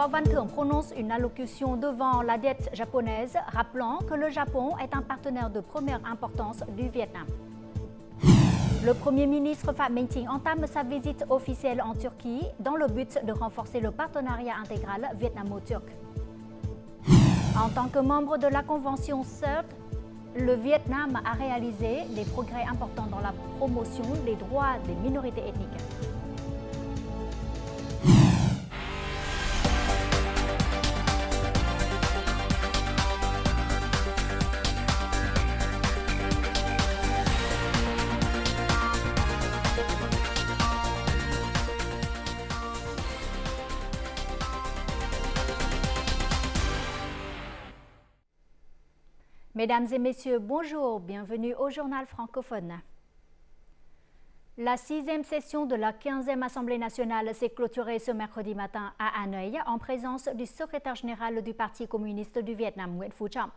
Võ Văn Thưởng prononce une allocution devant la Diète japonaise, rappelant que le Japon est un partenaire de première importance du Vietnam. Le Premier ministre Phạm Minh Chính entame sa visite officielle en Turquie dans le but de renforcer le partenariat intégral vietnamo-turc. En tant que membre de la Convention CERT, le Vietnam a réalisé des progrès importants dans la promotion des droits des minorités ethniques. Mesdames et messieurs, bonjour, bienvenue au journal francophone. La 6e session de la 15e Assemblée nationale s'est clôturée ce mercredi matin à Hanoï en présence du secrétaire général du Parti communiste du Vietnam, Nguyễn Phú Trọng.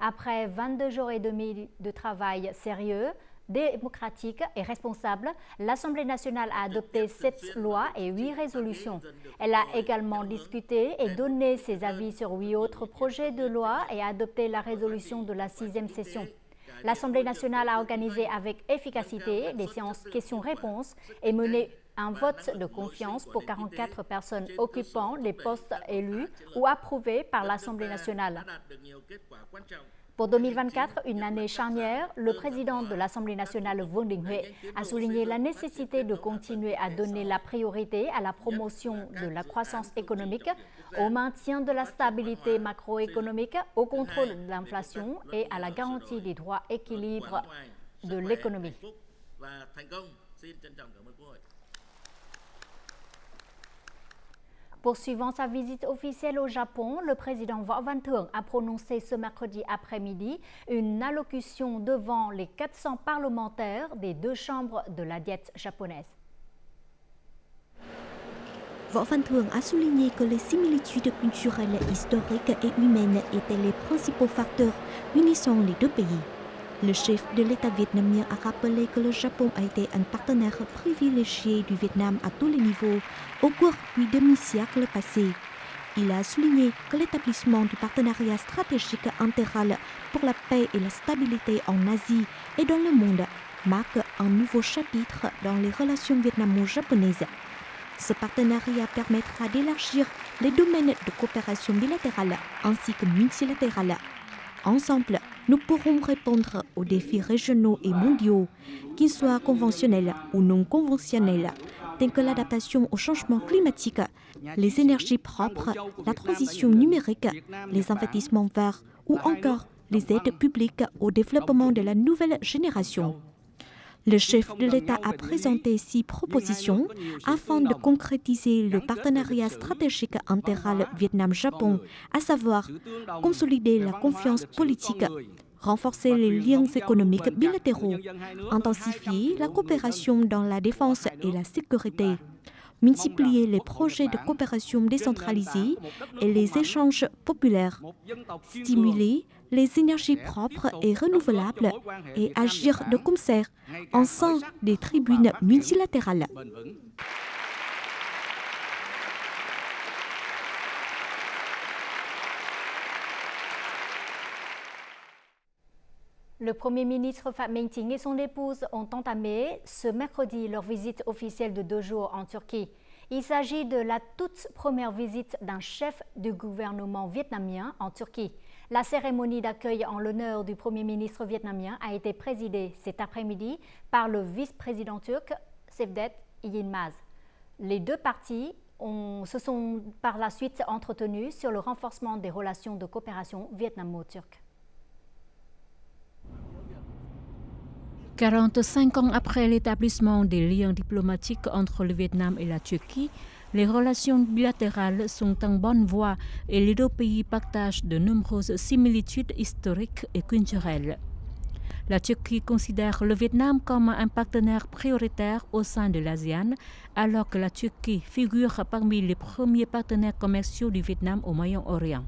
Après 22 jours et demi de travail sérieux, démocratique et responsable, l'Assemblée nationale a adopté 7 lois et 8 résolutions. Elle a également discuté et donné ses avis sur 8 autres projets de loi et a adopté la résolution de la 6e session. L'Assemblée nationale a organisé avec efficacité des séances questions-réponses et mené un vote de confiance pour 44 personnes occupant les postes élus ou approuvés par l'Assemblée nationale. Pour 2024, une année charnière, le président de l'Assemblée nationale, Vương Đình Huệ, a souligné la nécessité de continuer à donner la priorité à la promotion de la croissance économique, au maintien de la stabilité macroéconomique, au contrôle de l'inflation et à la garantie des droits équilibres de l'économie. Poursuivant sa visite officielle au Japon, le président Võ Văn Thưởng a prononcé ce mercredi après-midi une allocution devant les 400 parlementaires des 2 chambres de la Diète japonaise. Võ Văn Thưởng a souligné que les similitudes culturelles, historiques et humaines étaient les principaux facteurs unissant les 2 pays. Le chef de l'État vietnamien a rappelé que le Japon a été un partenaire privilégié du Vietnam à tous les niveaux au cours du demi-siècle passé. Il a souligné que l'établissement du partenariat stratégique intégral pour la paix et la stabilité en Asie et dans le monde marque un nouveau chapitre dans les relations vietnamo-japonaises. Ce partenariat permettra d'élargir les domaines de coopération bilatérale ainsi que multilatérale. Ensemble, nous pourrons répondre aux défis régionaux et mondiaux, qu'ils soient conventionnels ou non conventionnels, tels que l'adaptation au changement climatique, les énergies propres, la transition numérique, les investissements verts ou encore les aides publiques au développement de la nouvelle génération. Le chef de l'État a présenté 6 propositions afin de concrétiser le partenariat stratégique intégral Vietnam-Japon, à savoir consolider la confiance politique, renforcer les liens économiques bilatéraux, intensifier la coopération dans la défense et la sécurité, multiplier les projets de coopération décentralisée et les échanges populaires, stimuler les énergies propres et renouvelables et agir de concert en sein des tribunes multilatérales. Le Premier ministre Phạm Minh Chính et son épouse ont entamé ce mercredi leur visite officielle de 2 jours en Turquie. Il s'agit de la toute première visite d'un chef du gouvernement vietnamien en Turquie. La cérémonie d'accueil en l'honneur du Premier ministre vietnamien a été présidée cet après-midi par le vice-président turc Cevdet Yılmaz. Les 2 parties se sont par la suite entretenues sur le renforcement des relations de coopération vietnamo-turque. 45 ans après l'établissement des liens diplomatiques entre le Vietnam et la Turquie, les relations bilatérales sont en bonne voie et les 2 pays partagent de nombreuses similitudes historiques et culturelles. La Turquie considère le Vietnam comme un partenaire prioritaire au sein de l'ASEAN, alors que la Turquie figure parmi les premiers partenaires commerciaux du Vietnam au Moyen-Orient.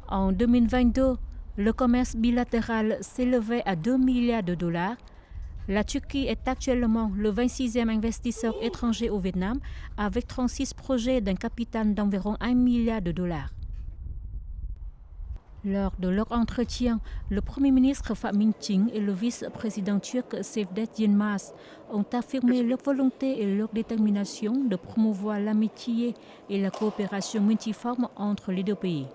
En 2022, le commerce bilatéral s'élevait à 2 milliards de dollars, La Turquie est actuellement le 26e investisseur étranger au Vietnam avec 36 projets d'un capital d'environ 1 milliard de dollars. Lors de leur entretien, le Premier ministre Phạm Minh Chính et le vice-président turc Cevdet Yılmaz ont affirmé leur volonté et leur détermination de promouvoir l'amitié et la coopération multiforme entre les deux pays.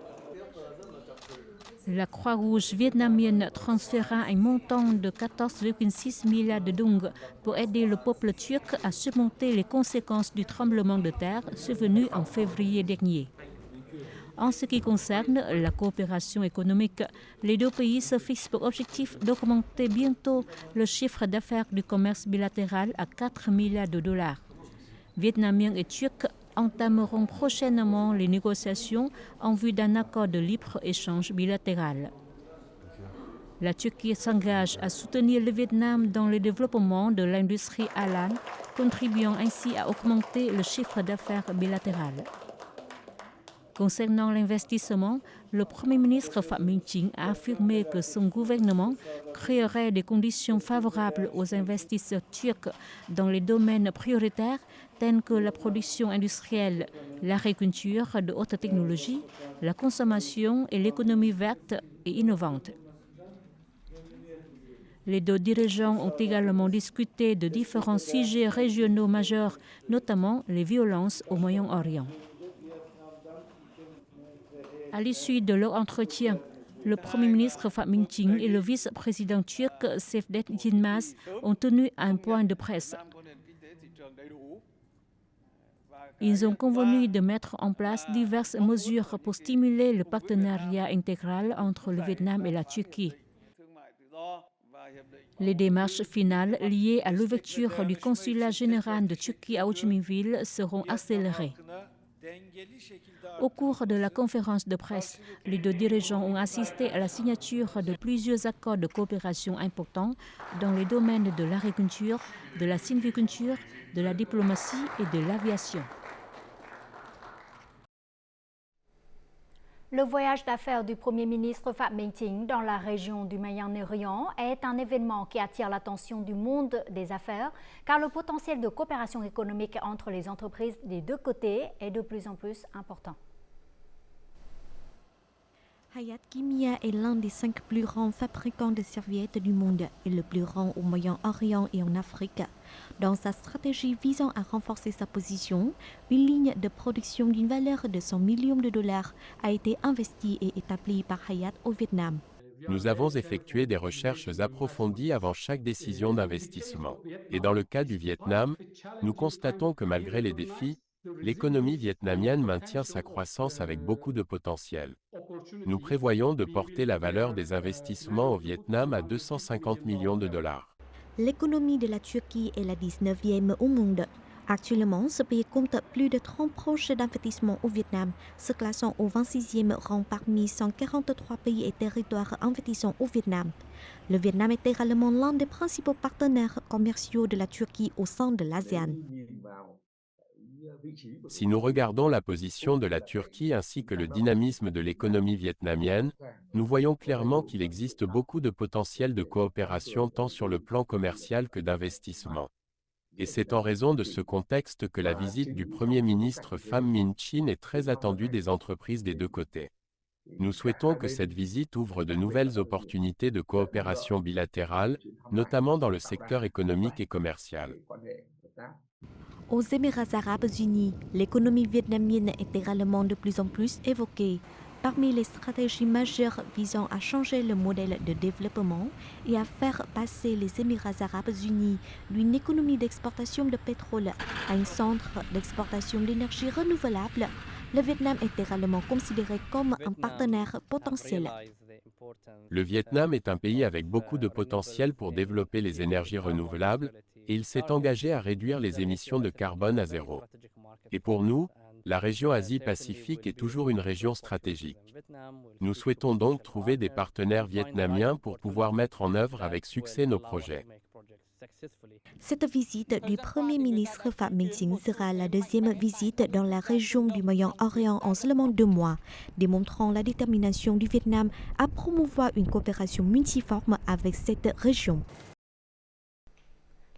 La Croix-Rouge vietnamienne transféra un montant de 14,6 milliards de dong pour aider le peuple turc à surmonter les conséquences du tremblement de terre survenu en février dernier. En ce qui concerne la coopération économique, les deux pays se fixent pour objectif d'augmenter bientôt le chiffre d'affaires du commerce bilatéral à 4 milliards de dollars. Vietnamiens et Turcs entameront prochainement les négociations en vue d'un accord de libre-échange bilatéral. La Turquie s'engage à soutenir le Vietnam dans le développement de l'industrie halal, contribuant ainsi à augmenter le chiffre d'affaires bilatéral. Concernant l'investissement, le Premier ministre Phạm Minh Chính a affirmé que son gouvernement créerait des conditions favorables aux investisseurs turcs dans les domaines prioritaires tels que la production industrielle, l'agriculture de haute technologie, la consommation et l'économie verte et innovante. Les deux dirigeants ont également discuté de différents sujets régionaux majeurs, notamment les violences au Moyen-Orient. À l'issue de leur entretien, le Premier ministre Phạm Minh Chính et le vice-président turc Cevdet Yılmaz ont tenu un point de presse. Ils ont convenu de mettre en place diverses mesures pour stimuler le partenariat intégral entre le Vietnam et la Turquie. Les démarches finales liées à l'ouverture du consulat général de Turquie à Ho Chi Minh Ville seront accélérées. Au cours de la conférence de presse, les deux dirigeants ont assisté à la signature de plusieurs accords de coopération importants dans les domaines de l'agriculture, de la sylviculture, de la diplomatie et de l'aviation. Le voyage d'affaires du Premier ministre Phạm Minh Chính dans la région du Moyen-Orient est un événement qui attire l'attention du monde des affaires car le potentiel de coopération économique entre les entreprises des deux côtés est de plus en plus important. Hayat Kimia est l'un des 5 plus grands fabricants de serviettes du monde et le plus grand au Moyen-Orient et en Afrique. Dans sa stratégie visant à renforcer sa position, une ligne de production d'une valeur de 100 millions de dollars a été investie et établie par Hayat au Vietnam. Nous avons effectué des recherches approfondies avant chaque décision d'investissement. Et dans le cas du Vietnam, nous constatons que malgré les défis, l'économie vietnamienne maintient sa croissance avec beaucoup de potentiel. Nous prévoyons de porter la valeur des investissements au Vietnam à 250 millions de dollars. L'économie de la Turquie est la 19e au monde. Actuellement, ce pays compte plus de 30 projets d'investissement au Vietnam, se classant au 26e rang parmi 143 pays et territoires investissant au Vietnam. Le Vietnam est également l'un des principaux partenaires commerciaux de la Turquie au sein de l'ASEAN. Si nous regardons la position de la Turquie ainsi que le dynamisme de l'économie vietnamienne, nous voyons clairement qu'il existe beaucoup de potentiel de coopération tant sur le plan commercial que d'investissement. Et c'est en raison de ce contexte que la visite du Premier ministre Phạm Minh Chính est très attendue des entreprises des deux côtés. Nous souhaitons que cette visite ouvre de nouvelles opportunités de coopération bilatérale, notamment dans le secteur économique et commercial. Aux Émirats arabes unis, l'économie vietnamienne est également de plus en plus évoquée. Parmi les stratégies majeures visant à changer le modèle de développement et à faire passer les Émirats arabes unis d'une économie d'exportation de pétrole à un centre d'exportation d'énergie renouvelable, le Vietnam est également considéré comme un partenaire potentiel. Le Vietnam est un pays avec beaucoup de potentiel pour développer les énergies renouvelables et il s'est engagé à réduire les émissions de carbone à zéro. Et pour nous, la région Asie-Pacifique est toujours une région stratégique. Nous souhaitons donc trouver des partenaires vietnamiens pour pouvoir mettre en œuvre avec succès nos projets. Cette visite du Premier ministre Phạm Minh Chính sera la deuxième visite dans la région du Moyen-Orient en seulement 2 mois, démontrant la détermination du Vietnam à promouvoir une coopération multiforme avec cette région.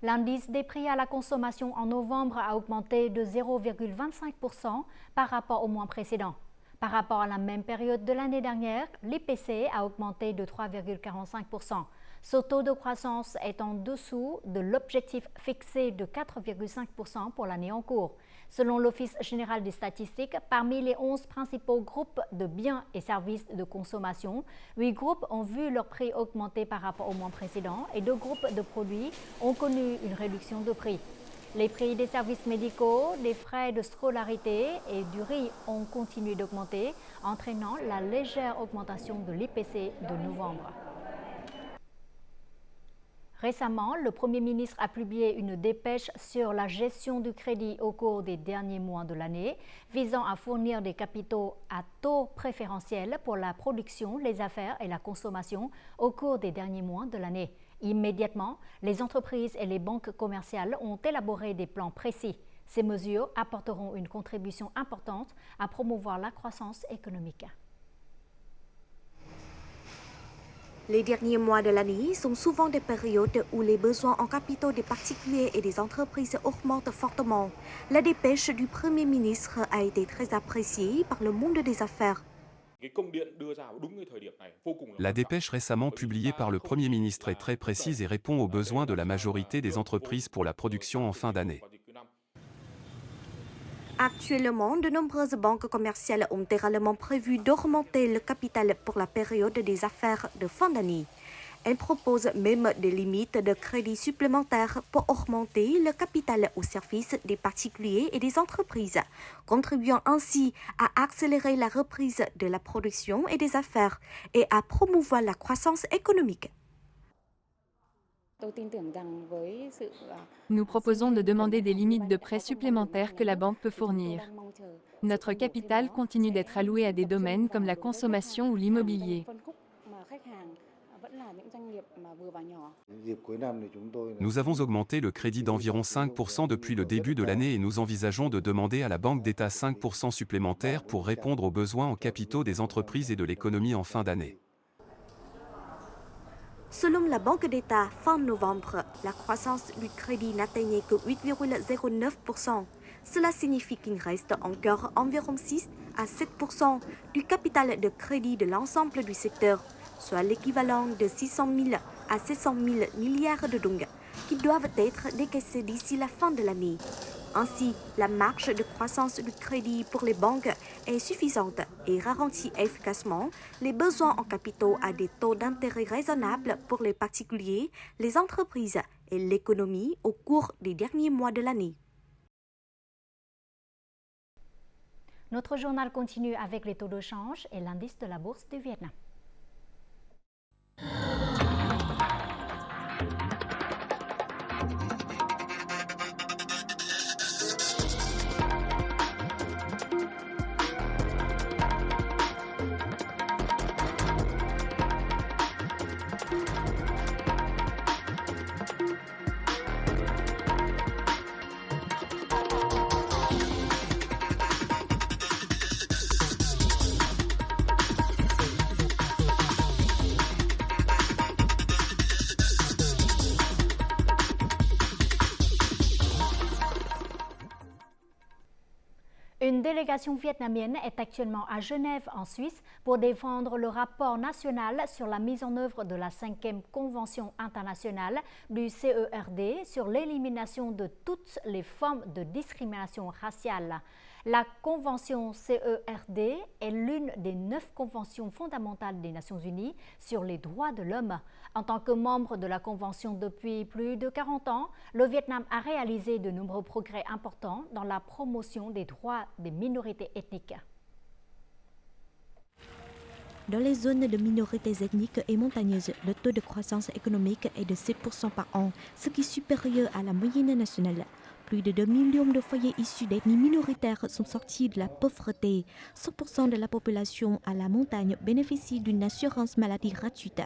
L'indice des prix à la consommation en novembre a augmenté de 0,25% par rapport au mois précédent. Par rapport à la même période de l'année dernière, l'IPC a augmenté de 3,45%. Ce taux de croissance est en dessous de l'objectif fixé de 4,5% pour l'année en cours. Selon l'Office général des statistiques, parmi les 11 principaux groupes de biens et services de consommation, 8 groupes ont vu leur prix augmenter par rapport au mois précédent et 2 groupes de produits ont connu une réduction de prix. Les prix des services médicaux, des frais de scolarité et du riz ont continué d'augmenter, entraînant la légère augmentation de l'IPC de novembre. Récemment, le Premier ministre a publié une dépêche sur la gestion du crédit au cours des derniers mois de l'année, visant à fournir des capitaux à taux préférentiels pour la production, les affaires et la consommation au cours des derniers mois de l'année. Immédiatement, les entreprises et les banques commerciales ont élaboré des plans précis. Ces mesures apporteront une contribution importante à promouvoir la croissance économique. Les derniers mois de l'année sont souvent des périodes où les besoins en capitaux des particuliers et des entreprises augmentent fortement. La dépêche du Premier ministre a été très appréciée par le monde des affaires. La dépêche récemment publiée par le Premier ministre est très précise et répond aux besoins de la majorité des entreprises pour la production en fin d'année. Actuellement, de nombreuses banques commerciales ont également prévu d'augmenter le capital pour la période des affaires de fin d'année. Elles proposent même des limites de crédit supplémentaires pour augmenter le capital au service des particuliers et des entreprises, contribuant ainsi à accélérer la reprise de la production et des affaires et à promouvoir la croissance économique. Nous proposons de demander des limites de prêts supplémentaires que la banque peut fournir. Notre capital continue d'être alloué à des domaines comme la consommation ou l'immobilier. Nous avons augmenté le crédit d'environ 5% depuis le début de l'année et nous envisageons de demander à la Banque d'État 5% supplémentaires pour répondre aux besoins en capitaux des entreprises et de l'économie en fin d'année. Selon la Banque d'État, fin novembre, la croissance du crédit n'atteignait que 8,09%. Cela signifie qu'il reste encore environ 6 à 7% du capital de crédit de l'ensemble du secteur, soit l'équivalent de 600 000 à 700 000 milliards de dong, qui doivent être décaissés d'ici la fin de l'année. Ainsi, la marge de croissance du crédit pour les banques est suffisante et ralentit efficacement les besoins en capitaux à des taux d'intérêt raisonnables pour les particuliers, les entreprises et l'économie au cours des derniers mois de l'année. Notre journal continue avec les taux de change et l'indice de la bourse du Vietnam. Une délégation vietnamienne est actuellement à Genève, en Suisse, pour défendre le rapport national sur la mise en œuvre de la 5e Convention internationale du CERD sur l'élimination de toutes les formes de discrimination raciale. La Convention CERD est l'une des 9 conventions fondamentales des Nations Unies sur les droits de l'homme. En tant que membre de la Convention depuis plus de 40 ans, le Vietnam a réalisé de nombreux progrès importants dans la promotion des droits des minorités ethniques. Dans les zones de minorités ethniques et montagneuses, le taux de croissance économique est de 7% par an, ce qui est supérieur à la moyenne nationale. Plus de 2 millions de foyers issus d'ethnies minoritaires sont sortis de la pauvreté. 100% de la population à la montagne bénéficie d'une assurance maladie gratuite.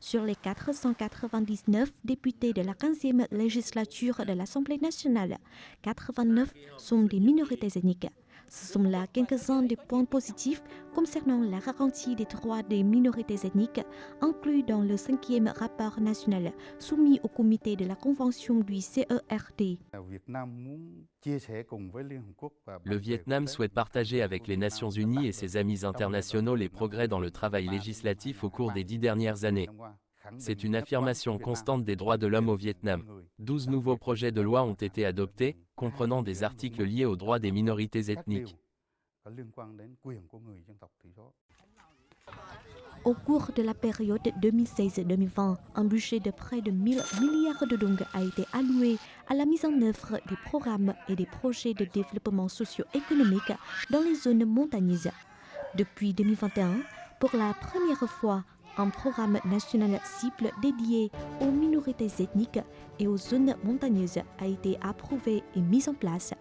Sur les 499 députés de la 15e législature de l'Assemblée nationale, 89 sont des minorités ethniques. Ce sont là quelques-uns des points positifs concernant la garantie des droits des minorités ethniques, inclus dans le 5e rapport national soumis au comité de la Convention du CERD. Le Vietnam souhaite partager avec les Nations Unies et ses amis internationaux les progrès dans le travail législatif au cours des 10 dernières années. C'est une affirmation constante des droits de l'homme au Vietnam. 12 nouveaux projets de loi ont été adoptés, comprenant des articles liés aux droits des minorités ethniques. Au cours de la période 2016-2020, un budget de près de 1 000 milliards de dong a été alloué à la mise en œuvre des programmes et des projets de développement socio-économique dans les zones montagneuses. Depuis 2021, pour la première fois, un programme national cible dédié aux minorités ethniques et aux zones montagneuses a été approuvé et mis en place.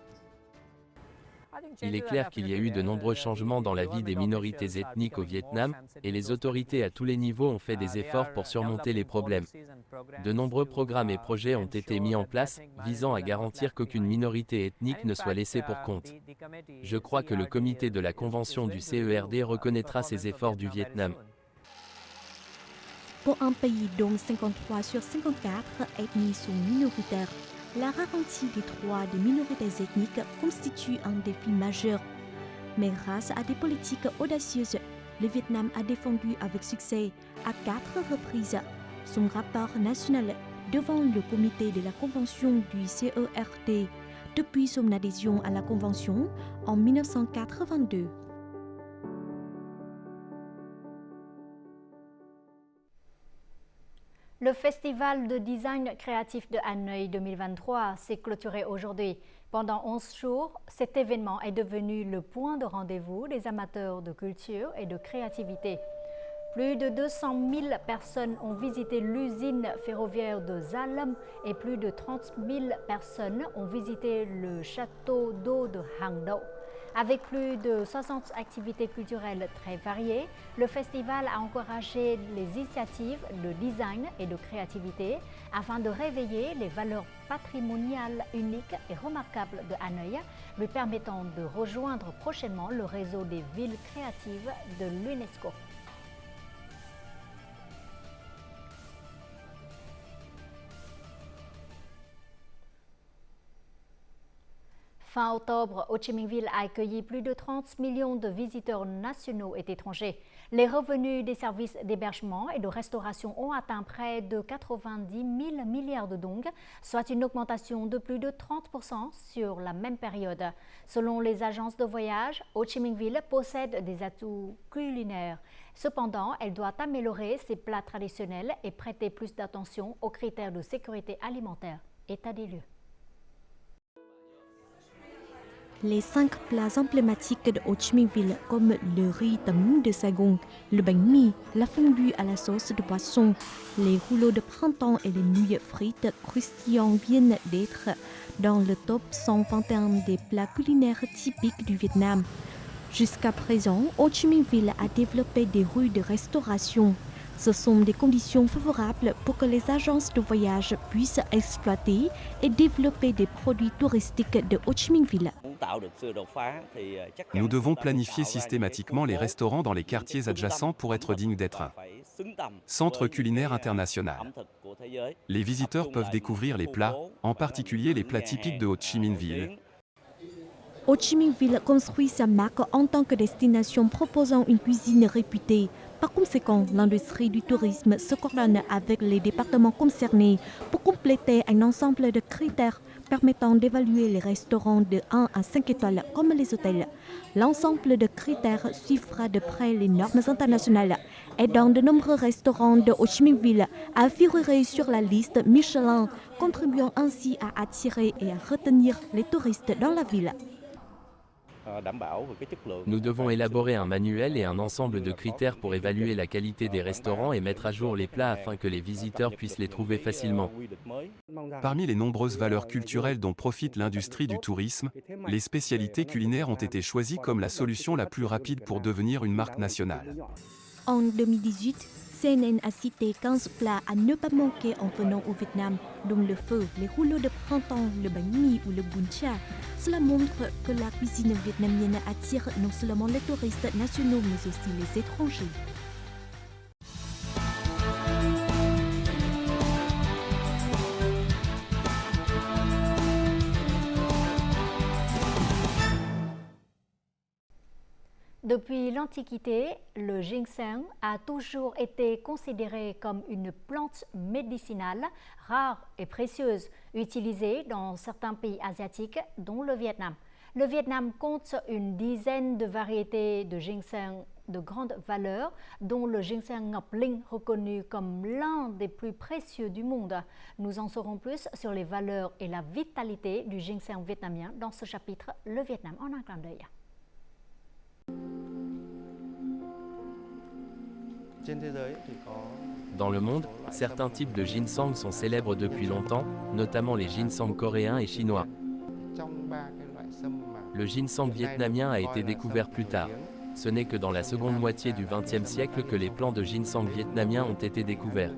Il est clair qu'il y a eu de nombreux changements dans la vie des minorités ethniques au Vietnam, et les autorités à tous les niveaux ont fait des efforts pour surmonter les problèmes. De nombreux programmes et projets ont été mis en place, visant à garantir qu'aucune minorité ethnique ne soit laissée pour compte. Je crois que le comité de la Convention du CERD reconnaîtra ces efforts du Vietnam. Pour un pays dont 53 sur 54 ethnies sont minoritaires, la garantie des droits des minorités ethniques constitue un défi majeur. Mais grâce à des politiques audacieuses, le Vietnam a défendu avec succès, à 4 reprises, son rapport national devant le comité de la Convention du CERD depuis son adhésion à la Convention en 1982. Le Festival de design créatif de Hanoï 2023 s'est clôturé aujourd'hui. Pendant 11 jours, cet événement est devenu le point de rendez-vous des amateurs de culture et de créativité. Plus de 200 000 personnes ont visité l'usine ferroviaire de Gia-Lâm et plus de 30 000 personnes ont visité le château d'eau de Hang Do. Avec plus de 60 activités culturelles très variées, le festival a encouragé les initiatives de design et de créativité afin de réveiller les valeurs patrimoniales uniques et remarquables de Hanoï, lui permettant de rejoindre prochainement le réseau des villes créatives de l'UNESCO. Fin octobre, Ho Chi Minh Ville a accueilli plus de 30 millions de visiteurs nationaux et étrangers. Les revenus des services d'hébergement et de restauration ont atteint près de 90 000 milliards de dong, soit une augmentation de plus de 30% sur la même période. Selon les agences de voyage, Ho Chi Minh Ville possède des atouts culinaires. Cependant, elle doit améliorer ses plats traditionnels et prêter plus d'attention aux critères de sécurité alimentaire. État des lieux. Les 5 plats emblématiques de Ho Chi Minh Ville comme le riz tấm de Saigon, le bánh mì, la fondue à la sauce de poisson, les rouleaux de printemps et les nouilles frites croustillantes viennent d'être dans le top 121 des plats culinaires typiques du Vietnam. Jusqu'à présent, Ho Chi Minh Ville a développé des rues de restauration. Ce sont des conditions favorables pour que les agences de voyage puissent exploiter et développer des produits touristiques de Ho Chi Minh Ville. Nous devons planifier systématiquement les restaurants dans les quartiers adjacents pour être dignes d'être un centre culinaire international. Les visiteurs peuvent découvrir les plats, en particulier les plats typiques de Ho Chi Minh Ville. Ho Chi Minh Ville construit sa marque en tant que destination proposant une cuisine réputée. Par conséquent, l'industrie du tourisme se coordonne avec les départements concernés pour compléter un ensemble de critères permettant d'évaluer les restaurants de 1 à 5 étoiles comme les hôtels. L'ensemble de critères suivra de près les normes internationales et dans de nombreux restaurants de Ho Chi Minh Ville à figurer sur la liste Michelin, contribuant ainsi à attirer et à retenir les touristes dans la ville. Nous devons élaborer un manuel et un ensemble de critères pour évaluer la qualité des restaurants et mettre à jour les plats afin que les visiteurs puissent les trouver facilement. Parmi les nombreuses valeurs culturelles dont profite l'industrie du tourisme, les spécialités culinaires ont été choisies comme la solution la plus rapide pour devenir une marque nationale. En 2018, CNN a cité 15 plats à ne pas manquer en venant au Vietnam, dont le pho, les rouleaux de printemps, le bánh mì ou le bún chả. Cela montre que la cuisine vietnamienne attire non seulement les touristes nationaux mais aussi les étrangers. Depuis l'Antiquité, le ginseng a toujours été considéré comme une plante médicinale rare et précieuse, utilisée dans certains pays asiatiques, dont le Vietnam. Le Vietnam compte une dizaine de variétés de ginseng de grande valeur, dont le ginseng Ngọc Linh, reconnu comme l'un des plus précieux du monde. Nous en saurons plus sur les valeurs et la vitalité du ginseng vietnamien dans ce chapitre Le Vietnam en un clin d'œil. Dans le monde, certains types de ginseng sont célèbres depuis longtemps, notamment les ginseng coréens et chinois. Le ginseng vietnamien a été découvert plus tard. Ce n'est que dans la seconde moitié du XXe siècle que les plants de ginseng vietnamiens ont été découverts.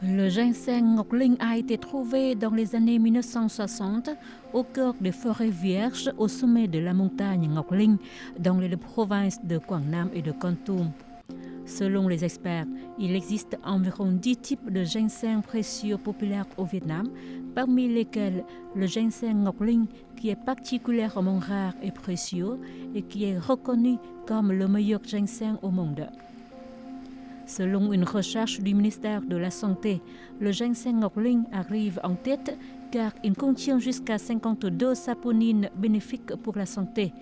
Le ginseng Ngọc Linh a été trouvé dans les années 1960 au cœur des forêts vierges au sommet de la montagne Ngọc Linh, dans les provinces de Quảng Nam et de Kon Tum. Selon les experts, il existe environ 10 types de ginseng précieux populaires au Vietnam, parmi lesquels le ginseng Ngọc Linh, qui est particulièrement rare et précieux et qui est reconnu comme le meilleur ginseng au monde. Selon une recherche du ministère de la Santé, le ginseng Ngọc Linh arrive en tête car il contient jusqu'à 52 saponines bénéfiques pour la santé,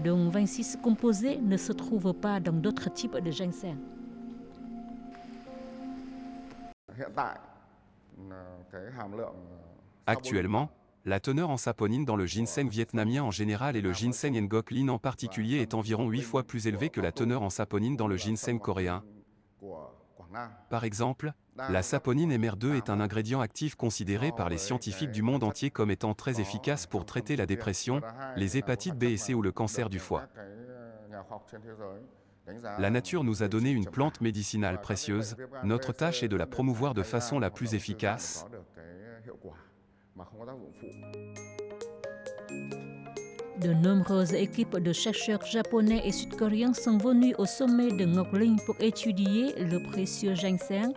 dont 26 composés ne se trouvent pas dans d'autres types de ginseng. Actuellement, la teneur en saponine dans le ginseng vietnamien en général et le ginseng Ngọc Linh en particulier est environ 8 fois plus élevée que la teneur en saponine dans le ginseng coréen. Par exemple, la saponine MR2 est un ingrédient actif considéré par les scientifiques du monde entier comme étant très efficace pour traiter la dépression, les hépatites B et C ou le cancer du foie. La nature nous a donné une plante médicinale précieuse, notre tâche est de la promouvoir de façon la plus efficace. De nombreuses équipes de chercheurs japonais et sud-coréens sont venus au sommet de Ngọc Linh pour étudier le précieux ginseng.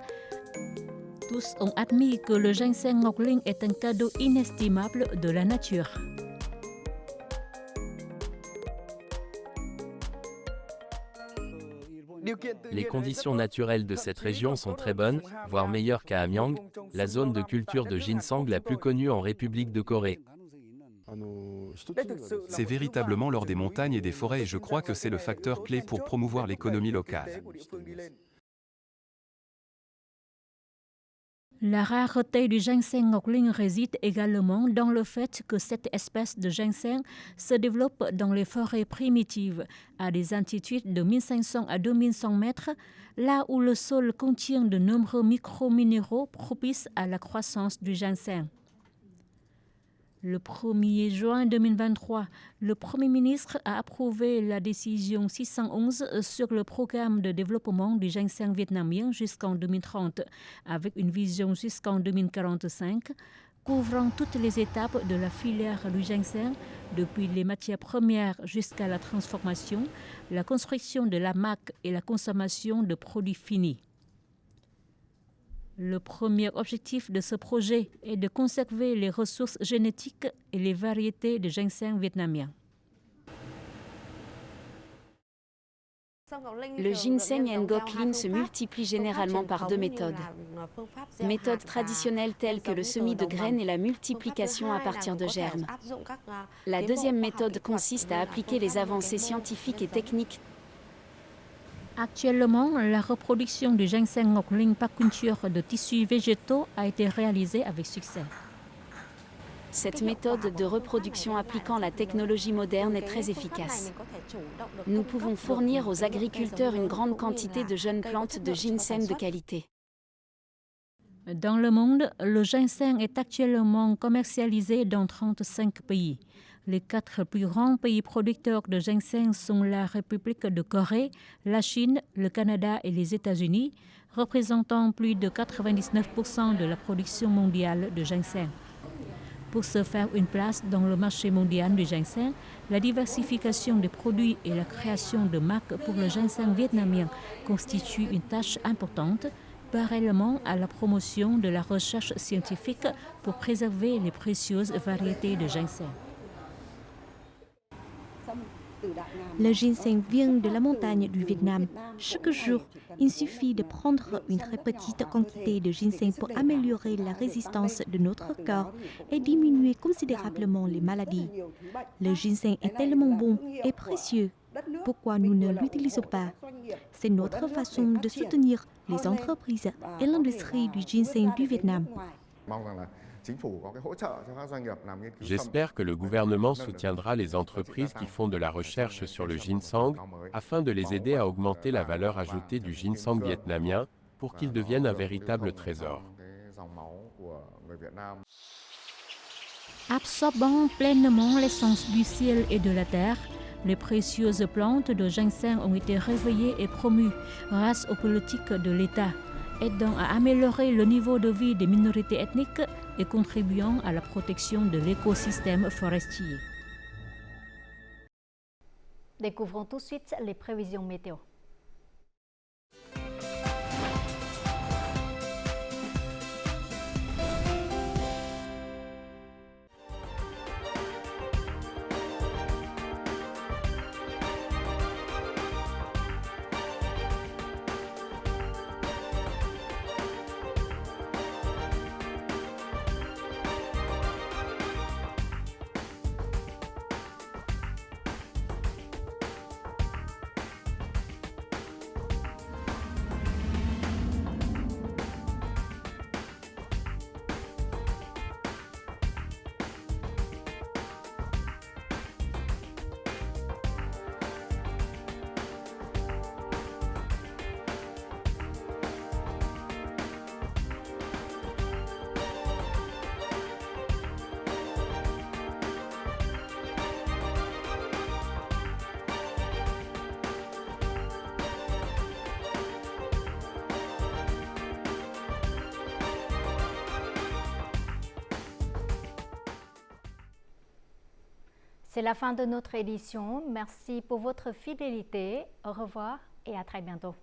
Tous ont admis que le ginseng Ngọc Linh est un cadeau inestimable de la nature. Les conditions naturelles de cette région sont très bonnes, voire meilleures qu'à Hamyang, la zone de culture de ginseng la plus connue en République de Corée. C'est véritablement lors des montagnes et des forêts et je crois que c'est le facteur clé pour promouvoir l'économie locale. La rareté du ginseng Ngọc Linh réside également dans le fait que cette espèce de ginseng se développe dans les forêts primitives, à des altitudes de 1500 à 2100 mètres, là où le sol contient de nombreux microminéraux propices à la croissance du ginseng. Le 1er juin 2023, le Premier ministre a approuvé la décision 611 sur le programme de développement du ginseng vietnamien jusqu'en 2030, avec une vision jusqu'en 2045, couvrant toutes les étapes de la filière du ginseng, depuis les matières premières jusqu'à la transformation, la construction de la marque et la consommation de produits finis. Le premier objectif de ce projet est de conserver les ressources génétiques et les variétés de ginseng vietnamien. Le ginseng Ngọc Linh se multiplie généralement par deux méthodes. Méthodes traditionnelles telles que le semis de graines et la multiplication à partir de germes. La deuxième méthode consiste à appliquer les avancées scientifiques et techniques. Actuellement, la reproduction du ginseng Ngọc Linh par culture de tissus végétaux a été réalisée avec succès. Cette méthode de reproduction appliquant la technologie moderne est très efficace. Nous pouvons fournir aux agriculteurs une grande quantité de jeunes plantes de ginseng de qualité. Dans le monde, le ginseng est actuellement commercialisé dans 35 pays. Les 4 plus grands pays producteurs de ginseng sont la République de Corée, la Chine, le Canada et les États-Unis, représentant plus de 99% de la production mondiale de ginseng. Pour se faire une place dans le marché mondial du ginseng, la diversification des produits et la création de marques pour le ginseng vietnamien constituent une tâche importante, parallèlement à la promotion de la recherche scientifique pour préserver les précieuses variétés de ginseng. Le ginseng vient de la montagne du Vietnam. Chaque jour, il suffit de prendre une très petite quantité de ginseng pour améliorer la résistance de notre corps et diminuer considérablement les maladies. Le ginseng est tellement bon et précieux. Pourquoi nous ne l'utilisons pas? C'est notre façon de soutenir les entreprises et l'industrie du ginseng du Vietnam. J'espère que le gouvernement soutiendra les entreprises qui font de la recherche sur le ginseng afin de les aider à augmenter la valeur ajoutée du ginseng vietnamien pour qu'il devienne un véritable trésor. Absorbant pleinement l'essence du ciel et de la terre, les précieuses plantes de ginseng ont été réveillées et promues grâce aux politiques de l'État, aidant à améliorer le niveau de vie des minorités ethniques et contribuant à la protection de l'écosystème forestier. Découvrons tout de suite les prévisions météo. C'est la fin de notre édition. Merci pour votre fidélité. Au revoir et à très bientôt.